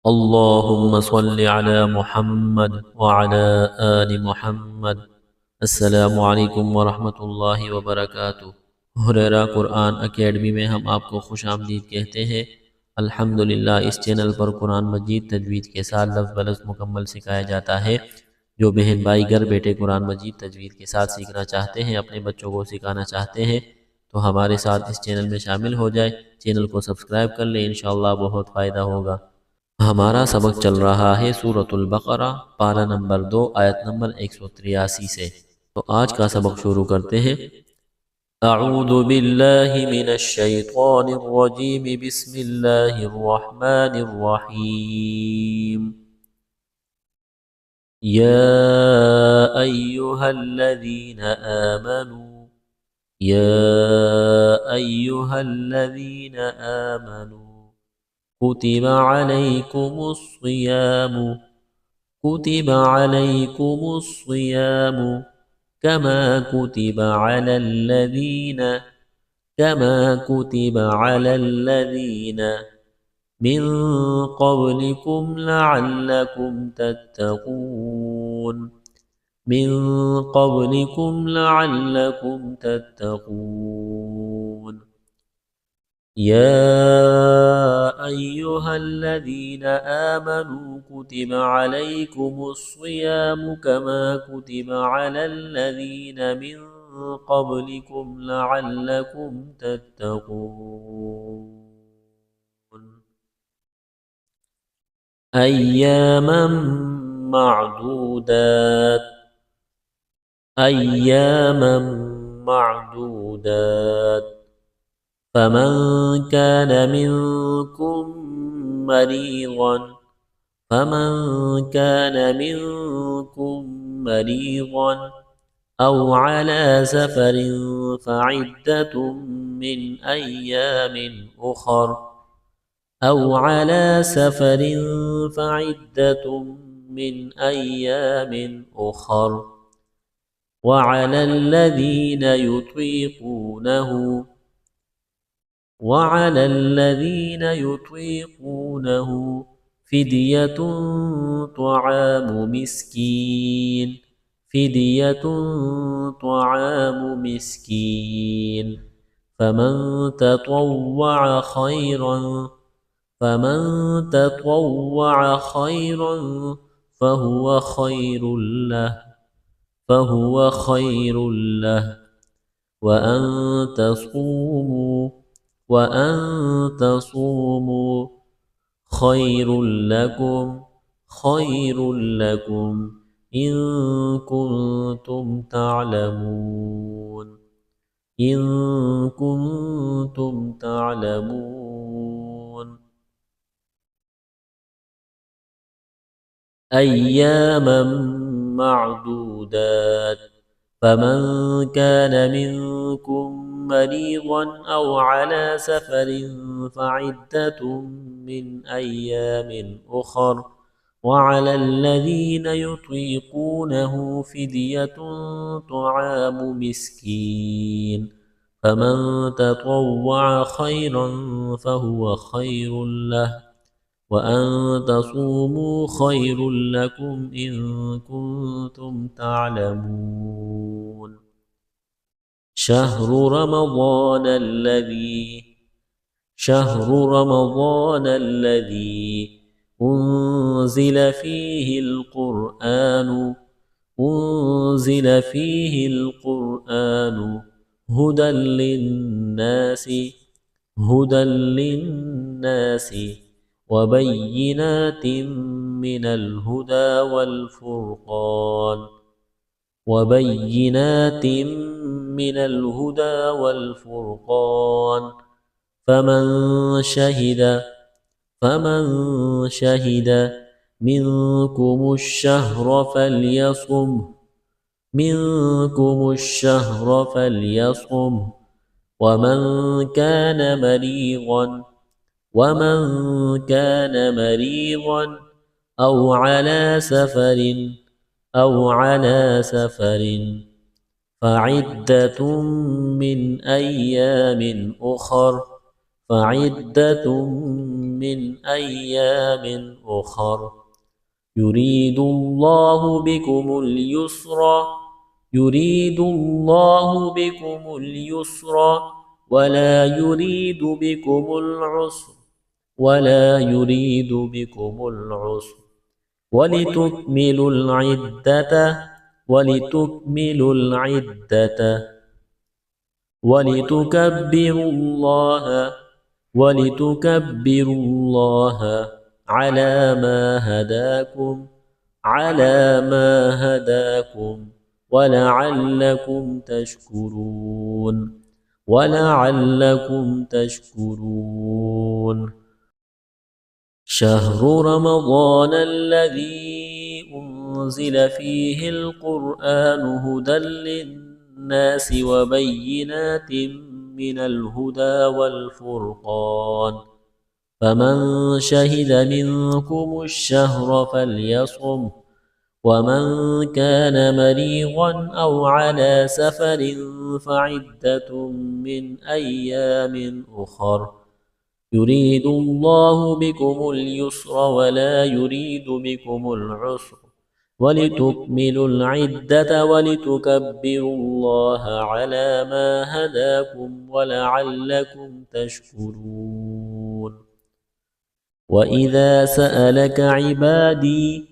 اللهم صل على محمد وعلى آل محمد। अस्सलामु अलैकुम वरहमतुल्लाहि वबरकातुहू। हुरैरा कुरान अकेडमी में हम आपको खुश आमदीद कहते हैं। अल्हम्दुलिल्लाह, इस चैनल पर कुरान मजीद तजवीज़ के साथ लफ्ज़ बलफ्ज़ मुकम्मल सिखाया जाता है। जो बहन भाई घर बैठे कुरान मजीद तजवीज़ के साथ सीखना चाहते हैं, अपने बच्चों को सिखाना चाहते हैं, तो हमारे साथ इस चैनल में शामिल हो जाए। चैनल को सब्सक्राइब कर लें, इंशाअल्लाह बहुत फ़ायदा होगा। हमारा सबक चल रहा है सूरतुल बकरा, पारा नंबर 2, आयत नंबर 183 से। तो आज का सबक शुरू करते हैं। अऊज़ु बिल्लाहि मिनश शैतानिर रजीम, बिस्मिल्लाहिर रहमानिर रहीम। या अय्युहल्लज़ीना आमनू, या अय्युहल्लज़ीना आमनू, कुतिबा अलैकुमुस सियामु, कुतिबा अलैकुमुस सियामु कमा कुतिबा अलल्लज़ीना मिन क़ब्लिकुम लअल्लकुम तत्तक़ून, मिन क़ब्लिकुम लअल्लकुम तत्तक़ून। या अय्युहल्लज़ीना आमनू, कुतिबा अलैकुमुस्सियामु कमा कुतिबा अलल्लज़ीना मिन क़ब्लिकुम लअल्लकुम तत्तक़ून। अय्यामन मअदूदात, अय्यामन मअदूदात। फमन कान मिनकुम मरीज़न, फमन कान मिनकुम मरीज़न औ अला सफरिन फ़इद्दतुम मिन अय्यामिन उख़र, औ अला सफरिन फ़इद्दतुम मिन अय्यामिन उख़र। वअला الذीना युतीक़ूनहु, وعلى الذين يطيقونه فدية طعام مسكين، فدية طعام مسكين. فمن تطوع خيرا، فمن تطوع خيرا فهو خير له، فهو خير له. وأن تصوموا، وأن تصوموا خير لكم، خير لكم إن كنتم تعلمون، إن كنتم تعلمون. أياما معدودات. فمن كان منكم مريضا أو على سفر فعدة من أيام أخر. وعلى الذين يطيقونه فدية طعام مسكين. فمن تطوع خيرا فهو خير له، وأن تصوموا خير لكم إن كنتم تعلمون. شهر رمضان الذي، شهر رمضان الذي أنزل فيه القرآن، أنزل فيه القرآن هدى للناس، هدى للناس وبينات من الهدى والفرقان، وبينات من الهدى والفرقان. فمن شهد، فمن شهد منكم الشهر فليصم، منكم الشهر فليصم. ومن كان مريضا، ومن كان مريضا أو على سفر، أو على سفر فعدة من أيام أخر. فعدة من أيام أخر يريد الله بكم اليسر يريد الله بكم اليسر ولا يريد بكم العسر ولا يريد بكم العسر ولتكملوا العدة ولتكملوا العدة ولتكبروا الله على ما هداكم ولعلكم تشكرون شهر رمضان الذي أنزل فيه القرآن هدى للناس وبينات من الهدى والفرقان فمن شهد منكم الشهر فليصم ومن كان مريضا أو على سفر فعدة من أيام أخر يريد الله بكم اليسر ولا يريد بكم العسر ولتكملوا العدة ولتكبروا الله على ما هداكم ولعلكم تشكرون وإذا سألك عبادي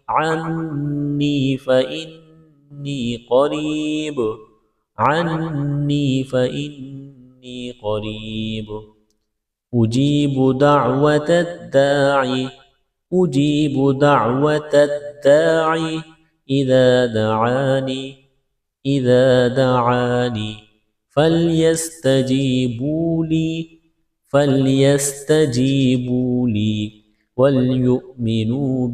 عني فإني قريب أجيب دعوة الداعي إذا دعاني فليستجيبوا لي وليؤمنوا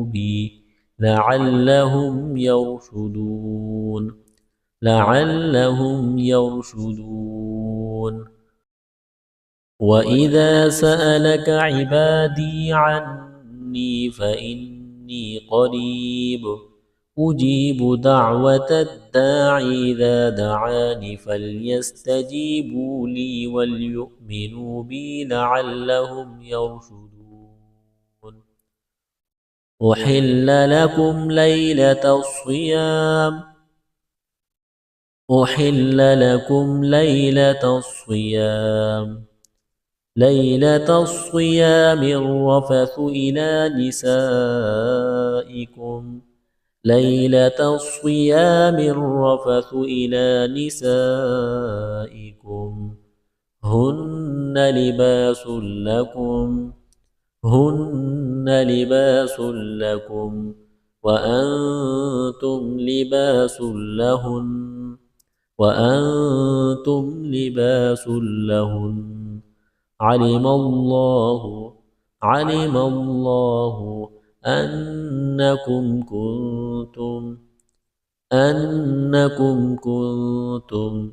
بي لعلهم يرشدون وإذا سألك عبادي عني فإني قريب أجيب دعوة الداعي إذا دعاني فليستجيبوا لي وليؤمنوا بي لعلهم يرشدون أحل لكم ليلة الصيام الرفث إلى نسائكم هن لباس لكم وأنتم لباس لهن علم الله أنكم كنتم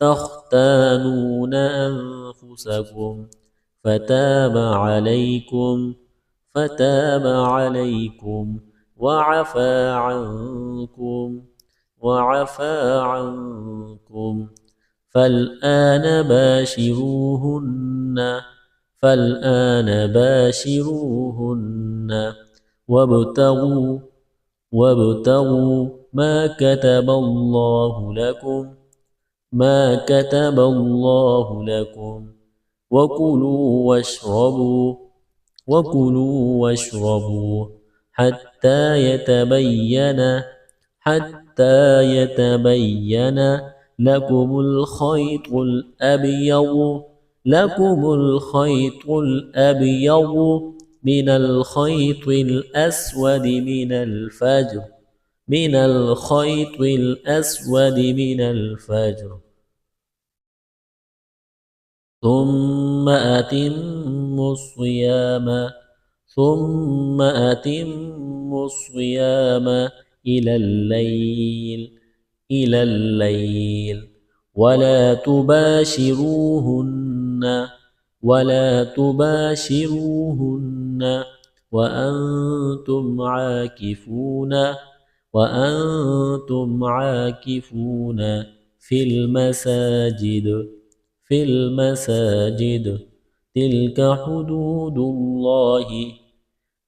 تختانون أنفسكم فتاب عليكم وعفى عنكم فالآن باشروهن وابتغوا ما كتب الله لكم وكلوا واشربوا حتى يتبين لكم الخيط الأبيض من الخيط الأسود من الفجر ثم أتموا الصيام إلى الليل ولا تباشروهن وأنتم عاكفون وأنتم عاكفون في المساجد في المساجد تلك حدود الله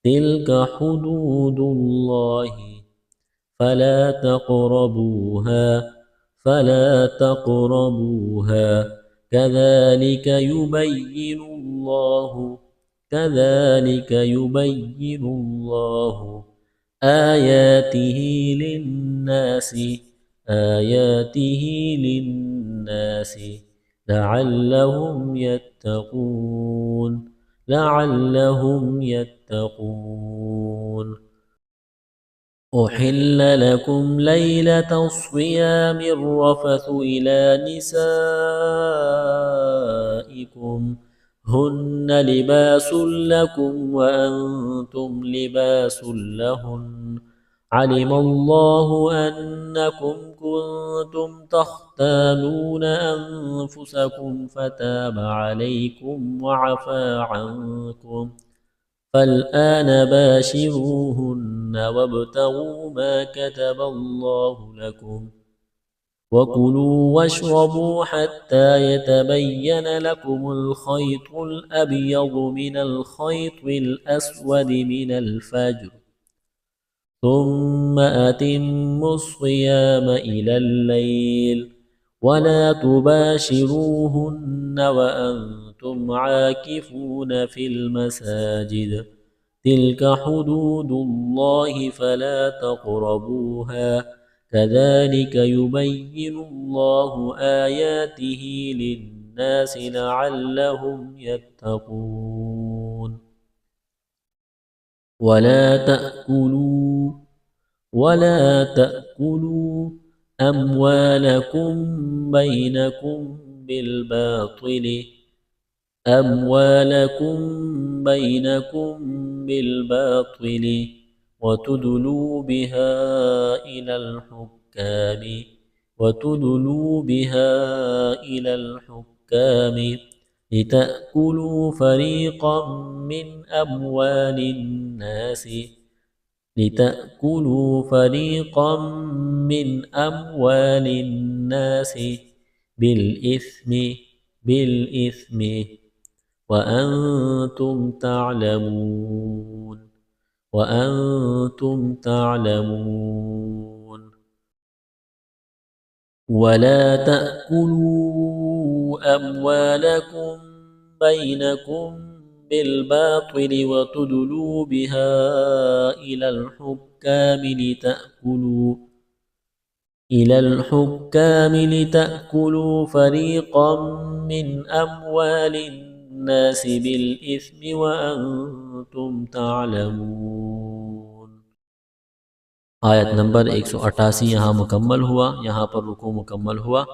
تلك حدود الله فلا تقربوها فلا تقربوها كذلك يبين الله كذلك يبين الله آياته للناس آياته للناس لعلهم يتقون لعلهم يتقون أحل لكم ليلة الصيام الرفث إلى نسائكم هن لباس لكم وأنتم لباس لهن علم الله أنكم كنتم تختانون أنفسكم فتاب عليكم وعفى عنكم فالآن باشروهن وابتغوا ما كتب الله لكم وكلوا واشربوا حتى يتبين لكم الخيط الأبيض من الخيط الأسود من الفجر ثم أتموا الصيام إلى الليل ولا تباشروهن وأنتم عاكفون في المساجد تلك حدود الله فلا تقربوها كذلك يبين الله آياته للناس لعلهم يتقون ولا تأكلوا أموالكم بينكم بالباطل أموالكم بينكم بالباطل وتدلوا بها إلى الحكام وتدلوا بها إلى الحكام لتأكلوا فريقا من أموال الناس لتأكلوا فريقا من أموال الناس بالإثم وأنتم تعلمون وأنتم تعلمون ولا تأكلوا أموالكم بينكم بالباطل وتدلوا بها إلى الحكام لتأكلوا فريقا من أموال الناس بالإثم وأنتم تعلمون आयत नंबर 188 यहाँ मुकम्मल हुआ। यहाँ पर रुकू मुकम्मल हुआ।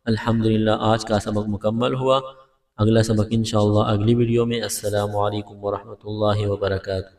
अल्हम्दुलिल्लाह आज का सबक मुकम्मल हुआ। अगला सबक इंशाअल्लाह अगली वीडियो में। अस्सलामु अलैकुम व रहमतुल्लाहि व बरकातुहू।